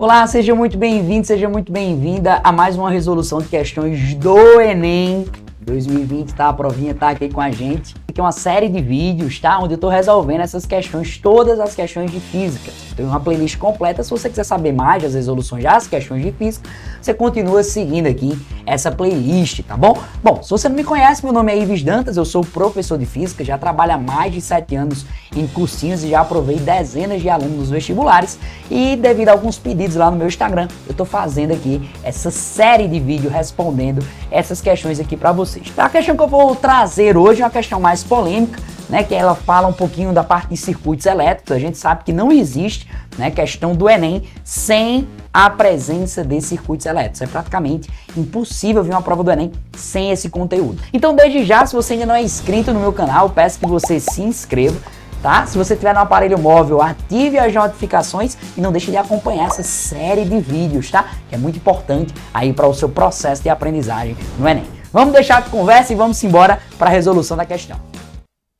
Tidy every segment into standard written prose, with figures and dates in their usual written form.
Olá, seja muito bem-vindo, seja muito bem-vinda a mais uma resolução de questões do Enem 2020, tá? A provinha tá aqui com a gente. Aqui é uma série de vídeos, tá? Onde eu tô resolvendo essas questões, todas as questões de física. Tem uma playlist completa, se você quiser saber mais das resoluções das questões de física, você continua seguindo aqui essa playlist, tá bom? Bom, se você não me conhece, meu nome é Ives Dantas, eu sou professor de física, já trabalho há mais de 7 anos em cursinhos e já aprovei dezenas de alunos nos vestibulares e devido a alguns pedidos lá no meu Instagram, eu tô fazendo aqui essa série de vídeos respondendo essas questões aqui para vocês. A questão que eu vou trazer hoje é uma questão mais polêmica, né, que ela fala um pouquinho da parte de circuitos elétricos. A gente sabe que não existe, né, questão do Enem sem a presença de circuitos elétricos. É praticamente impossível vir uma prova do Enem sem esse conteúdo. Então, desde já, se você ainda não é inscrito no meu canal, eu peço que você se inscreva, tá? Se você tiver no aparelho móvel, ative as notificações e não deixe de acompanhar essa série de vídeos, tá? Que é muito importante aí para o seu processo de aprendizagem no Enem. Vamos deixar de conversa e vamos embora para a resolução da questão.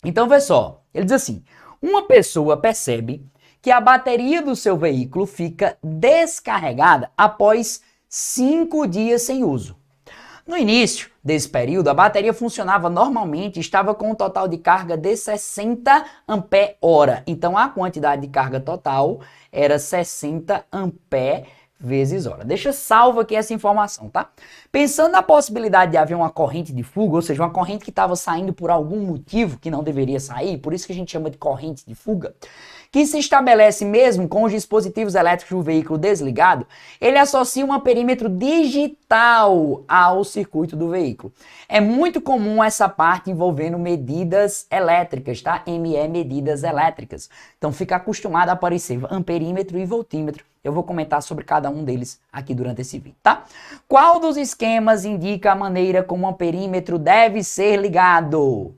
Então, vê só, ele diz assim: uma pessoa percebe que a bateria do seu veículo fica descarregada após 5 dias sem uso. No início desse período, a bateria funcionava normalmente e estava com um total de carga de 60 ampere-hora. Então, a quantidade de carga total era 60 ampere vezes hora. Deixa salvo aqui essa informação, tá? Pensando na possibilidade de haver uma corrente de fuga, ou seja, uma corrente que estava saindo por algum motivo que não deveria sair, por isso que a gente chama de corrente de fuga, que se estabelece mesmo com os dispositivos elétricos do veículo desligado, ele associa um amperímetro digital ao circuito do veículo. É muito comum essa parte envolvendo medidas elétricas, tá? ME, medidas elétricas. Então fica acostumado a aparecer amperímetro e voltímetro. Eu vou comentar sobre cada um deles aqui durante esse vídeo, tá? Qual dos esquemas indica a maneira como o amperímetro deve ser ligado?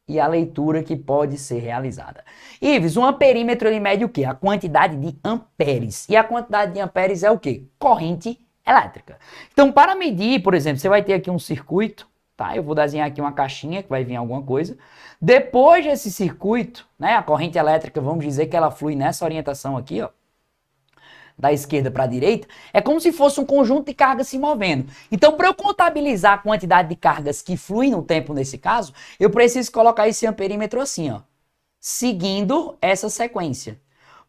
E a leitura que pode ser realizada. Ives, um amperímetro ele mede o quê? A quantidade de amperes. E a quantidade de amperes é o quê? Corrente elétrica. Então, para medir, por exemplo, você vai ter aqui um circuito, tá? Eu vou desenhar aqui uma caixinha que vai vir alguma coisa. Depois desse circuito, né, a corrente elétrica, vamos dizer que ela flui nessa orientação aqui, ó, da esquerda para a direita, é como se fosse um conjunto de cargas se movendo. Então, para eu contabilizar a quantidade de cargas que fluem no tempo nesse caso, eu preciso colocar esse amperímetro assim, ó, seguindo essa sequência.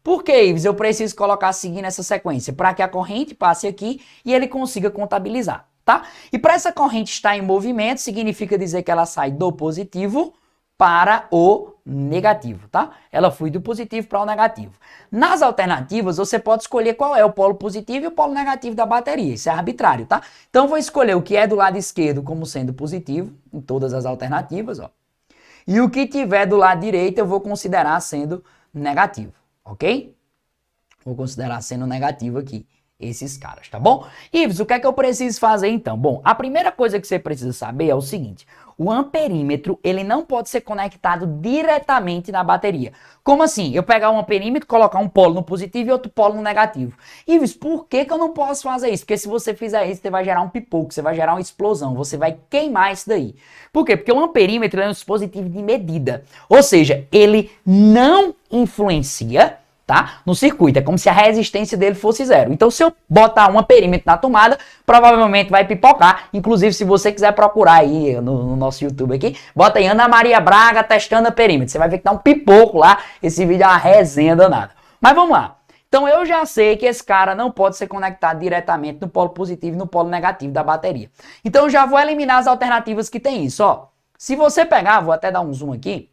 Por que, Ives, eu preciso colocar seguindo essa sequência? Para que a corrente passe aqui e ele consiga contabilizar, tá? E para essa corrente estar em movimento, significa dizer que ela sai do positivo para o negativo, tá? Ela flui do positivo para o negativo. Nas alternativas, você pode escolher qual é o polo positivo e o polo negativo da bateria. Isso é arbitrário, tá? Então, eu vou escolher o que é do lado esquerdo como sendo positivo, em todas as alternativas, ó. E o que tiver do lado direito, eu vou considerar sendo negativo, ok? Vou considerar sendo negativo aqui esses caras, tá bom? Ives, o que é que eu preciso fazer então? Bom, a primeira coisa que você precisa saber é o seguinte: o amperímetro, ele não pode ser conectado diretamente na bateria. Como assim? Eu pegar um amperímetro, colocar um polo no positivo e outro polo no negativo. Ives, por que que eu não posso fazer isso? Porque se você fizer isso, você vai gerar um pipoco, você vai gerar uma explosão, você vai queimar isso daí. Por quê? Porque o amperímetro é um dispositivo de medida. Ou seja, ele não influencia, tá, no circuito. É como se a resistência dele fosse zero. Então, se eu botar um amperímetro na tomada, provavelmente vai pipocar. Inclusive, se você quiser procurar aí no nosso YouTube aqui, bota aí Ana Maria Braga testando amperímetro. Você vai ver que dá um pipoco lá. Esse vídeo é uma resenha danada. Mas vamos lá. Então, eu já sei que esse cara não pode ser conectado diretamente no polo positivo e no polo negativo da bateria. Então, eu já vou eliminar as alternativas que tem isso, ó. Se você pegar, vou até dar um zoom aqui.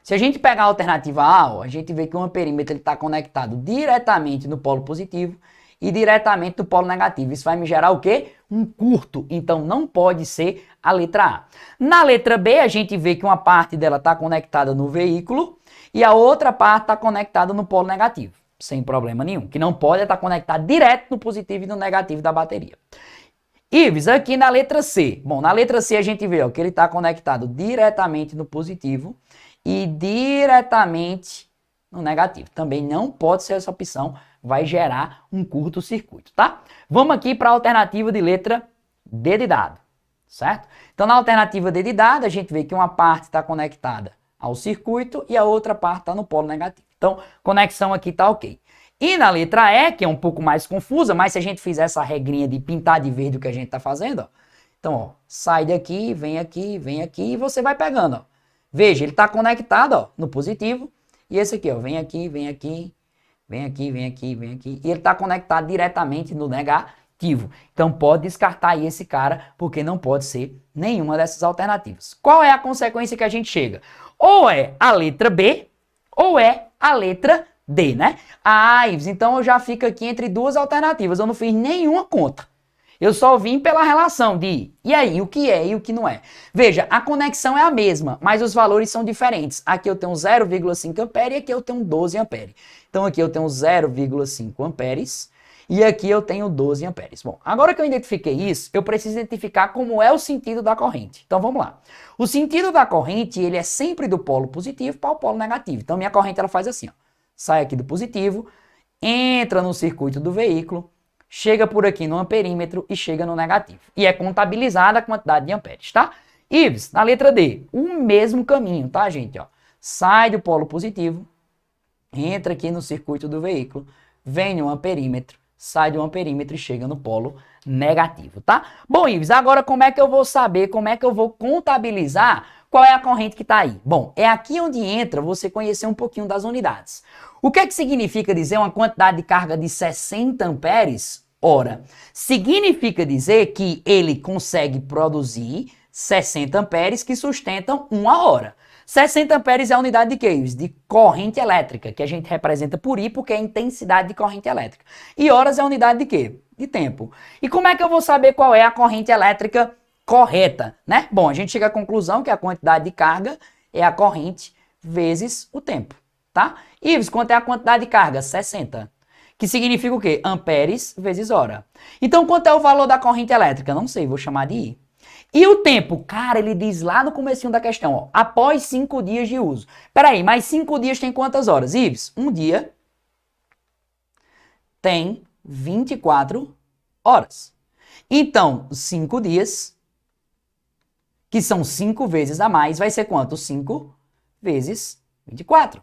Se a gente pegar a alternativa A, ó, a gente vê que o amperímetro está conectado diretamente no polo positivo e diretamente no polo negativo. Isso vai me gerar o quê? Um curto. Então, não pode ser a letra A. Na letra B, a gente vê que uma parte dela está conectada no veículo e a outra parte está conectada no polo negativo. Sem problema nenhum. Que não pode estar conectado direto no positivo e no negativo da bateria. Ives, aqui na letra C. Bom, na letra C a gente vê ó, que ele está conectado diretamente no positivo e diretamente no negativo. Também não pode ser essa opção, vai gerar um curto-circuito, tá? Vamos aqui para a alternativa de letra D de dado, certo? Então, na alternativa D de dado, a gente vê que uma parte está conectada ao circuito e a outra parte está no polo negativo. Então, conexão aqui está ok. E na letra E, que é um pouco mais confusa, mas se a gente fizer essa regrinha de pintar de verde o que a gente está fazendo, ó. Então, ó, sai daqui, vem aqui e você vai pegando, ó. Veja, ele está conectado, ó, no positivo. E esse aqui, ó, vem aqui, vem aqui, vem aqui, vem aqui, vem aqui. E ele está conectado diretamente no negativo. Então, pode descartar aí esse cara, porque não pode ser nenhuma dessas alternativas. Qual é a consequência que a gente chega? Ou é a letra B, ou é a letra D, né? Ah, Ives, então eu já fico aqui entre duas alternativas. Eu não fiz nenhuma conta. Eu só vim pela relação de, e aí, o que é e o que não é. Veja, a conexão é a mesma, mas os valores são diferentes. Aqui eu tenho 0,5 ampere e aqui eu tenho 12 ampere. Então aqui eu tenho 0,5 amperes e aqui eu tenho 12 amperes. Bom, agora que eu identifiquei isso, eu preciso identificar como é o sentido da corrente. Então vamos lá. O sentido da corrente, ele é sempre do polo positivo para o polo negativo. Então minha corrente ela faz assim, ó. Sai aqui do positivo, entra no circuito do veículo, chega por aqui no amperímetro e chega no negativo. E é contabilizada a quantidade de amperes, tá? Ives, na letra D, o mesmo caminho, tá, gente? Ó, sai do polo positivo, entra aqui no circuito do veículo, vem no amperímetro, sai do amperímetro e chega no polo negativo, tá? Bom, Ives, agora como é que eu vou saber, como é que eu vou contabilizar qual é a corrente que está aí? Bom, é aqui onde entra você conhecer um pouquinho das unidades. O que é que significa dizer uma quantidade de carga de 60 amperes? Ora, significa dizer que ele consegue produzir 60 amperes que sustentam 1 hora. 60 amperes é a unidade de quê? De corrente elétrica, que a gente representa por I, porque é a intensidade de corrente elétrica. E horas é a unidade de quê? De tempo. E como é que eu vou saber qual é a corrente elétrica correta, né? Bom, a gente chega à conclusão que a quantidade de carga é a corrente vezes o tempo, tá? Ives, quanto é a quantidade de carga? 60. Que significa o quê? Amperes vezes hora. Então, quanto é o valor da corrente elétrica? Não sei, vou chamar de I. E o tempo? Cara, ele diz lá no comecinho da questão, ó, após 5 dias de uso. Peraí, mas 5 dias tem quantas horas? Ives, um dia tem 24 horas. Então, 5 dias, que são 5 vezes a mais, vai ser quanto? 5 vezes 24.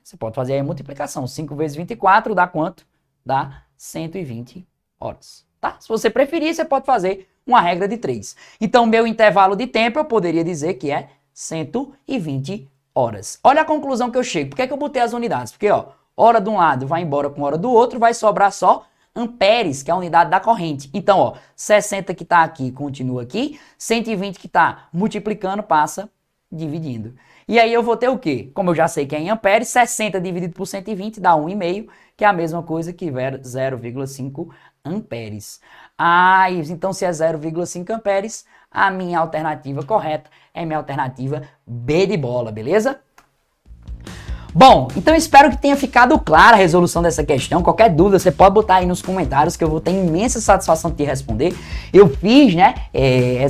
Você pode fazer aí a multiplicação. 5 vezes 24 dá quanto? Dá 120 horas. Tá? Se você preferir, você pode fazer uma regra de 3. Então, meu intervalo de tempo, eu poderia dizer que é 120 horas. Olha a conclusão que eu chego. Por que é que eu botei as unidades? Porque, ó, hora de um lado vai embora com hora do outro, vai sobrar só amperes, que é a unidade da corrente. Então, ó, 60 que está aqui continua aqui, 120 que está multiplicando passa dividindo. E aí eu vou ter o quê? Como eu já sei que é em amperes, 60 dividido por 120 dá 1,5, que é a mesma coisa que 0,5 amperes. Ah, então se é 0,5 amperes, a minha alternativa correta é minha alternativa B de bola, beleza? Bom, então espero que tenha ficado clara a resolução dessa questão. Qualquer dúvida você pode botar aí nos comentários que eu vou ter imensa satisfação de te responder. Eu fiz, né,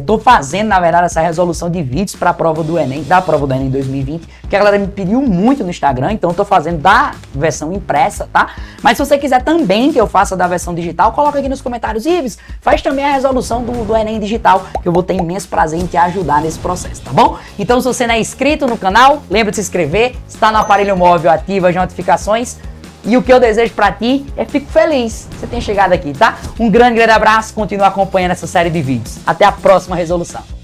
tô fazendo na verdade essa resolução de vídeos para a prova do Enem, da prova do Enem 2020, que a galera me pediu muito no Instagram, então eu tô fazendo da versão impressa, tá? Mas se você quiser também que eu faça da versão digital, coloca aqui nos comentários, Ives, faz também a resolução do Enem digital, que eu vou ter imenso prazer em te ajudar nesse processo, tá bom? Então se você não é inscrito no canal, lembra de se inscrever, se está no aparelho móvel, ativa as notificações. E o que eu desejo pra ti é fico feliz que você tenha chegado aqui, tá? Um grande abraço, continua acompanhando essa série de vídeos. Até a próxima resolução.